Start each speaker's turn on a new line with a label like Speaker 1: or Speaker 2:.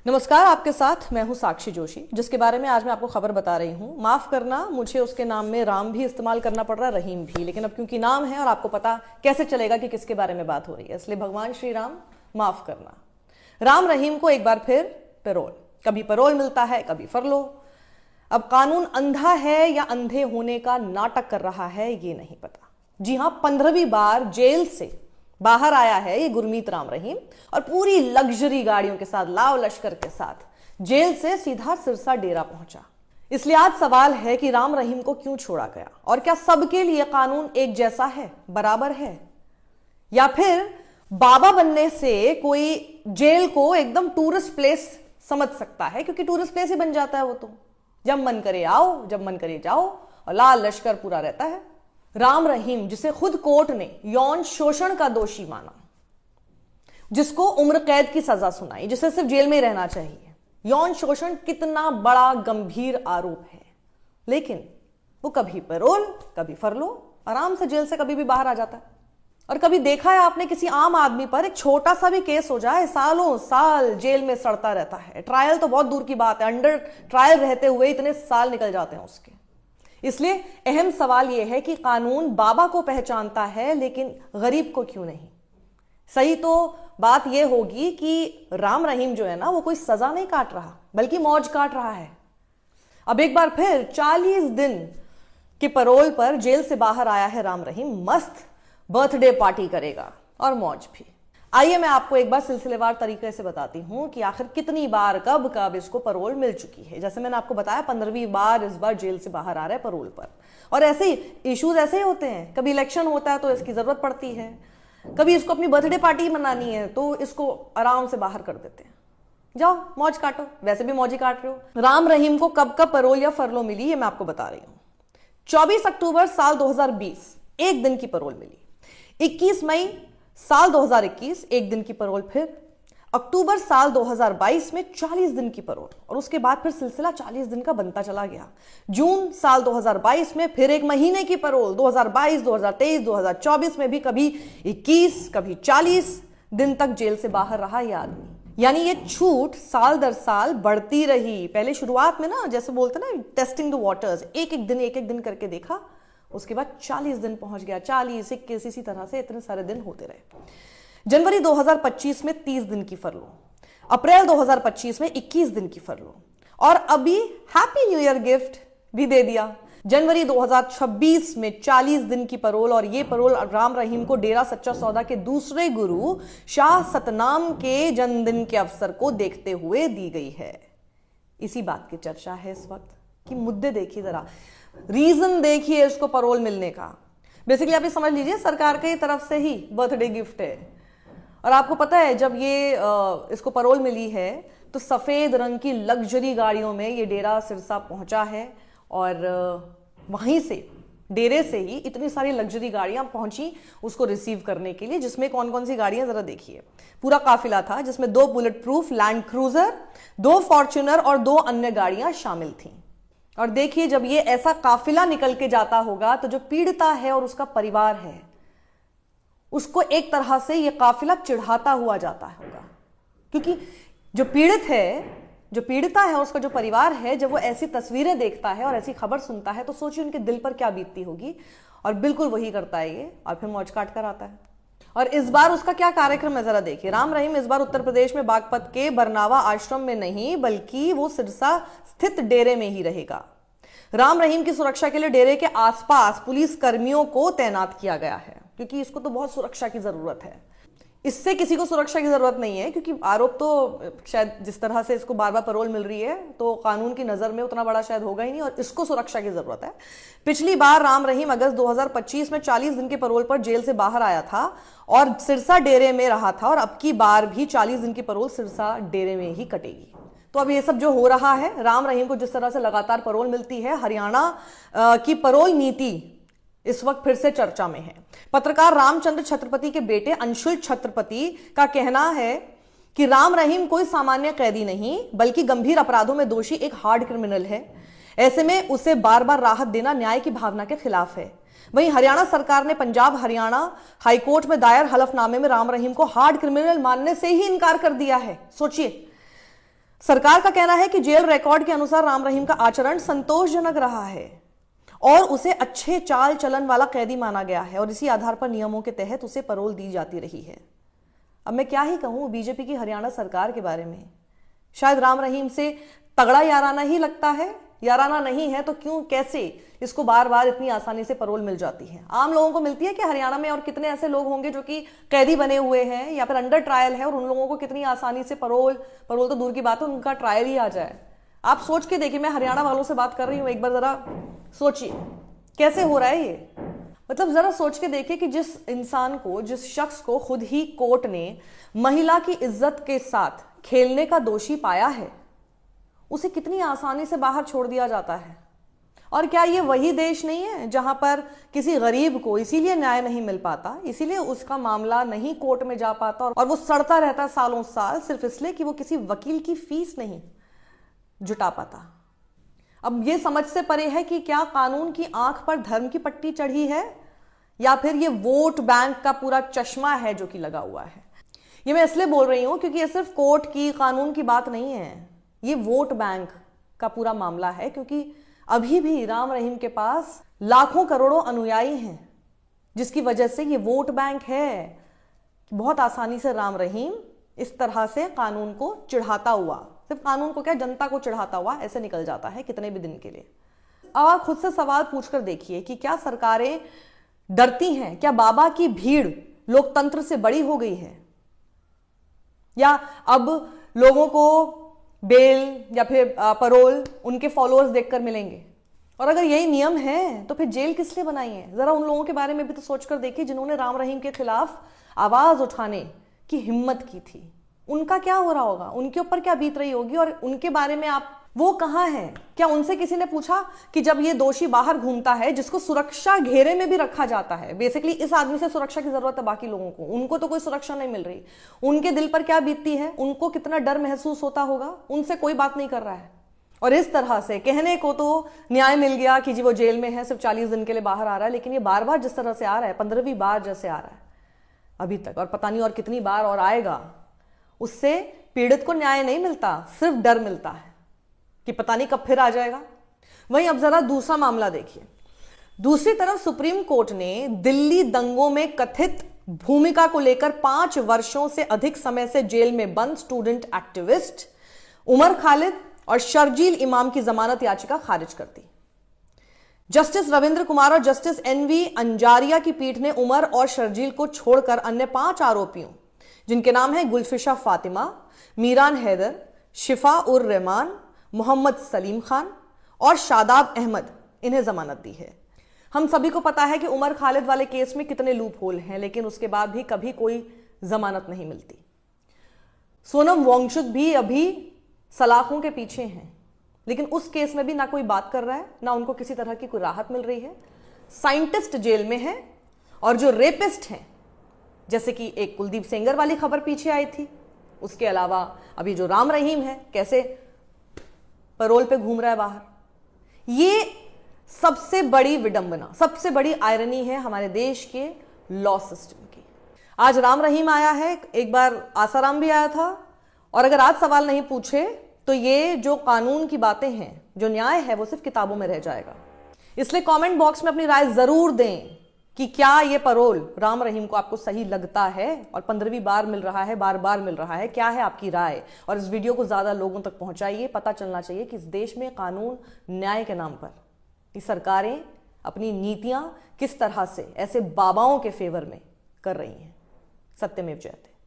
Speaker 1: नमस्कार, आपके साथ मैं हूं साक्षी जोशी, जिसके बारे में आज मैं आपको खबर बता रही हूं। माफ करना, मुझे उसके नाम में राम भी इस्तेमाल करना पड़ रहा है, रहीम भी, लेकिन अब क्योंकि नाम है और आपको पता कैसे चलेगा कि किसके बारे में बात हो रही है, इसलिए भगवान श्री राम माफ करना। राम रहीम को एक बार फिर पैरोल, कभी पैरोल मिलता है, कभी फरलो। अब कानून अंधा है या अंधे होने का नाटक कर रहा है, ये नहीं पता। जी हां, 15वीं बार जेल से बाहर आया है ये गुरमीत राम रहीम, और पूरी लग्जरी गाड़ियों के साथ, लाव लश्कर के साथ जेल से सीधा सिरसा डेरा पहुंचा। इसलिए आज सवाल है कि राम रहीम को क्यों छोड़ा गया, और क्या सबके लिए कानून एक जैसा है, बराबर है, या फिर बाबा बनने से कोई जेल को एकदम टूरिस्ट प्लेस समझ सकता है, क्योंकि टूरिस्ट प्लेस ही बन जाता है वो तो। जब मन करे आओ, जब मन करे जाओ, और लाल लश्कर पूरा रहता है। राम रहीम, जिसे खुद कोर्ट ने यौन शोषण का दोषी माना, जिसको उम्र कैद की सजा सुनाई, जिसे सिर्फ जेल में ही रहना चाहिए। यौन शोषण कितना बड़ा गंभीर आरोप है, लेकिन वो कभी पैरोल, कभी फरलो, आराम से जेल से कभी भी बाहर आ जाता है। और कभी देखा है आपने किसी आम आदमी पर एक छोटा सा भी केस हो जाए, सालों साल जेल में सड़ता रहता है। ट्रायल तो बहुत दूर की बात है, अंडर ट्रायल रहते हुए इतने साल निकल जाते हैं उसके। इसलिए अहम सवाल यह है कि कानून बाबा को पहचानता है, लेकिन गरीब को क्यों नहीं। सही तो बात यह होगी कि राम रहीम जो है ना, वो कोई सजा नहीं काट रहा, बल्कि मौज काट रहा है। अब एक बार फिर 40 दिन के पैरोल पर जेल से बाहर आया है राम रहीम। मस्त बर्थडे पार्टी करेगा और मौज भी। आइए मैं आपको एक बार सिलसिलेवार तरीके से बताती हूं कि आखिर कितनी बार, कब कब इसको पैरोल मिल चुकी है। जैसे मैंने आपको बताया, 15वीं बार इस बार जेल से बाहर आ रहा है पैरोल पर। और ऐसे ही इश्यूज ऐसे ही होते हैं, कभी इलेक्शन होता है तो इसकी जरूरत पड़ती है, कभी इसको अपनी बर्थडे पार्टी मनानी है तो इसको आराम से बाहर कर देते हैं। जाओ मौज काटो, वैसे भी मौज ही काट रहे हो। राम रहीम को कब कब पैरोल या फरलो मिली, ये मैं आपको बता रही हूं। 24 अक्टूबर साल 2020 एक दिन की पैरोल मिली। 21 मई साल 2021 एक दिन की पैरोल। फिर अक्टूबर साल 2022 में 40 दिन की पैरोल, और उसके बाद फिर सिलसिला 40 दिन का बनता चला गया। जून साल 2022 में फिर एक महीने की पैरोल। 2022, 2023, 2024 में भी कभी 21, कभी 40 दिन तक जेल से बाहर रहा यह आदमी। यानी ये छूट साल दर साल बढ़ती रही। पहले शुरुआत में ना, जैसे बोलते ना, टेस्टिंग द वाटर्स, एक एक दिन करके देखा। उसके बाद 40 दिन पहुंच गया, 40, 21, इसी तरह से इतने सारे दिन होते रहे। जनवरी 2025 में 30 दिन की फरलो, अप्रैल 2025 में 21 दिन की फरलो, और अभी हैप्पी न्यू ईयर गिफ्ट भी दे दिया। जनवरी 2026 में 40 दिन की पैरोल, और ये पैरोल राम रहीम को डेरा सच्चा सौदा के दूसरे गुरु शाह सतनाम के जन्मदिन के अवसर को देखते हुए दी गई है। इसी बात की चर्चा है इस वक्त कि मुद्दे देखिए जरा, रीजन देखिए इसको पैरोल मिलने का। बेसिकली आप ये समझ लीजिए, सरकार की तरफ से ही बर्थडे गिफ्ट है। और आपको पता है, जब ये इसको पैरोल मिली है तो सफेद रंग की लग्जरी गाड़ियों में ये डेरा सिरसा पहुंचा है, और वहीं से, डेरे से ही इतनी सारी लग्जरी गाड़ियां पहुंची उसको रिसीव करने के लिए। जिसमें कौन कौन सी गाड़ियां जरा देखिए। पूरा काफिला था, जिसमें 2 bullet proof land cruiser, 2 Fortuner और 2 अन्य गाड़ियां शामिल थीं। और देखिए, जब ये ऐसा काफिला निकल के जाता होगा तो जो पीड़िता है और उसका परिवार है, उसको एक तरह से ये काफिला चिढ़ाता हुआ जाता होगा। क्योंकि जो पीड़िता है और उसका जो परिवार है, जब वो ऐसी तस्वीरें देखता है और ऐसी खबर सुनता है, तो सोचिए उनके दिल पर क्या बीतती होगी। और बिल्कुल वही करता है ये, और फिर मौज काट कर आता है। और इस बार उसका क्या कार्यक्रम है जरा देखिए। राम रहीम इस बार उत्तर प्रदेश में बागपत के बरनावा आश्रम में नहीं, बल्कि वो सिरसा स्थित डेरे में ही रहेगा। राम रहीम की सुरक्षा के लिए डेरे के आसपास पुलिस कर्मियों को तैनात किया गया है, क्योंकि इसको तो बहुत सुरक्षा की जरूरत है। इससे किसी को सुरक्षा की जरूरत नहीं है, क्योंकि आरोप तो शायद जिस तरह से इसको बार बार पैरोल मिल रही है, तो कानून की नजर में उतना बड़ा शायद होगा ही नहीं, और इसको सुरक्षा की जरूरत है। पिछली बार राम रहीम अगस्त 2025 में 40 दिन के पैरोल पर जेल से बाहर आया था और सिरसा डेरे में रहा था, और अब की बार भी 40 दिन की पैरोल सिरसा डेरे में ही कटेगी। तो अब ये सब जो हो रहा है, राम रहीम को जिस तरह से लगातार पैरोल मिलती है, हरियाणा की पैरोल नीति इस वक्त फिर से चर्चा में है। पत्रकार रामचंद्र छत्रपति के बेटे अंशुल छत्रपति का कहना है कि राम रहीम कोई सामान्य कैदी नहीं, बल्कि गंभीर अपराधों में दोषी एक हार्ड क्रिमिनल है। ऐसे में उसे बार बार राहत देना न्याय की भावना के खिलाफ है। वहीं हरियाणा सरकार ने पंजाब हरियाणा हाईकोर्ट में दायर हलफनामे में राम रहीम को हार्ड क्रिमिनल मानने से ही इनकार कर दिया है। सोचिए, सरकार का कहना है कि जेल रिकॉर्ड के अनुसार राम रहीम का आचरण संतोषजनक रहा है और उसे अच्छे चाल चलन वाला कैदी माना गया है और इसी आधार पर नियमों के तहत उसे पैरोल दी जाती रही है। अब मैं क्या ही कहूं बीजेपी की हरियाणा सरकार के बारे में। शायद राम रहीम से तगड़ा याराना ही लगता है, याराना नहीं है तो क्यों कैसे इसको बार बार इतनी आसानी से पैरोल मिल जाती है। आम लोगों को मिलती है कि हरियाणा में, और कितने ऐसे लोग होंगे जो कि कैदी बने हुए हैं या फिर अंडर ट्रायल है और उन लोगों को कितनी आसानी से पैरोल तो दूर की बात है उनका ट्रायल ही आ जाए। आप सोच के देखिए, मैं हरियाणा वालों से बात कर रही हूं, एक बार जरा सोचिए कैसे हो रहा है ये। मतलब जरा सोच के देखिए कि जिस इंसान को, जिस शख्स को खुद ही कोर्ट ने महिला की इज्जत के साथ खेलने का दोषी पाया है, उसे कितनी आसानी से बाहर छोड़ दिया जाता है। और क्या ये वही देश नहीं है जहां पर किसी गरीब को इसीलिए न्याय नहीं मिल पाता, इसीलिए उसका मामला नहीं कोर्ट में जा पाता और वो सड़ता रहता सालों साल, सिर्फ इसलिए कि वो किसी वकील की फीस नहीं जुटा पाता। अब ये समझ से परे है कि क्या कानून की आंख पर धर्म की पट्टी चढ़ी है या फिर ये वोट बैंक का पूरा चश्मा है जो कि लगा हुआ है। ये मैं इसलिए बोल रही हूं क्योंकि ये सिर्फ कोर्ट की, कानून की बात नहीं है, ये वोट बैंक का पूरा मामला है। क्योंकि अभी भी राम रहीम के पास लाखों करोड़ों अनुयायी हैं, जिसकी वजह से ये वोट बैंक है। बहुत आसानी से राम रहीम इस तरह से कानून को चिढ़ाता हुआ, सिर्फ कानून को क्या, जनता को चिढ़ाता हुआ ऐसे निकल जाता है कितने भी दिन के लिए। अब आप खुद से सवाल पूछकर देखिए कि क्या सरकारें डरती हैं? क्या बाबा की भीड़ लोकतंत्र से बड़ी हो गई है? या अब लोगों को बेल या फिर पैरोल उनके फॉलोअर्स देखकर मिलेंगे? और अगर यही नियम है तो फिर जेल किस लिए बनाई है? जरा उन लोगों के बारे में भी तो सोचकर देखिए जिन्होंने राम रहीम के खिलाफ आवाज उठाने की हिम्मत की थी। उनका क्या हो रहा होगा, उनके ऊपर क्या बीत रही होगी, और उनके बारे में आप, वो कहां हैं? क्या उनसे किसी ने पूछा कि जब ये दोषी बाहर घूमता है, जिसको सुरक्षा घेरे में भी रखा जाता है, बेसिकली इस आदमी से सुरक्षा की जरूरत है बाकी लोगों को, उनको तो कोई सुरक्षा नहीं मिल रही, उनके दिल पर क्या बीतती है, उनको कितना डर महसूस होता होगा? उनसे कोई बात नहीं कर रहा है। और इस तरह से कहने को तो न्याय मिल गया कि जी वो जेल में है, सिर्फ 40 दिन के लिए बाहर आ रहा है, लेकिन ये बार बार जिस तरह से आ रहा है, 15वीं बार जैसे आ रहा है अभी तक, और पता नहीं और कितनी बार और आएगा, उससे पीड़ित को न्याय नहीं मिलता, सिर्फ डर मिलता है कि पता नहीं कब फिर आ जाएगा। वहीं अब जरा दूसरा मामला देखिए। दूसरी तरफ सुप्रीम कोर्ट ने दिल्ली दंगों में कथित भूमिका को लेकर 5 वर्षों से अधिक समय से जेल में बंद स्टूडेंट एक्टिविस्ट उमर खालिद और शर्जील इमाम की जमानत याचिका खारिज कर दी। जस्टिस रविंद्र कुमार और जस्टिस NV अंजारिया की पीठ ने उमर और शर्जील को छोड़कर अन्य 5 आरोपियों, जिनके नाम हैं गुलफिशा फातिमा, मीरान हैदर, शिफा उर रहमान, मोहम्मद सलीम खान और शादाब अहमद, इन्हें जमानत दी है। हम सभी को पता है कि उमर खालिद वाले केस में कितने लूप होल हैं, लेकिन उसके बाद भी कभी कोई जमानत नहीं मिलती। सोनम वांगचुक भी अभी सलाखों के पीछे हैं, लेकिन उस केस में भी ना कोई बात कर रहा है, ना उनको किसी तरह की कोई राहत मिल रही है। साइंटिस्ट जेल में है और जो रेपिस्ट हैं, जैसे कि एक कुलदीप सेंगर वाली खबर पीछे आई थी, उसके अलावा अभी जो राम रहीम है, कैसे पैरोल पे घूम रहा है बाहर। ये सबसे बड़ी विडंबना, सबसे बड़ी आयरनी है हमारे देश के लॉ सिस्टम की। आज राम रहीम आया है, एक बार आसाराम भी आया था, और अगर आज सवाल नहीं पूछे तो ये जो कानून की बातें हैं, जो न्याय है, वो सिर्फ किताबों में रह जाएगा। इसलिए कमेंट बॉक्स में अपनी राय जरूर दें कि क्या ये पैरोल राम रहीम को आपको सही लगता है और 15वीं बार मिल रहा है, बार बार मिल रहा है? क्या है आपकी राय? और इस वीडियो को ज्यादा लोगों तक पहुंचाइए। पता चलना चाहिए कि इस देश में कानून न्याय के नाम पर ये सरकारें अपनी नीतियां किस तरह से ऐसे बाबाओं के फेवर में कर रही हैं। सत्यमेव जयते।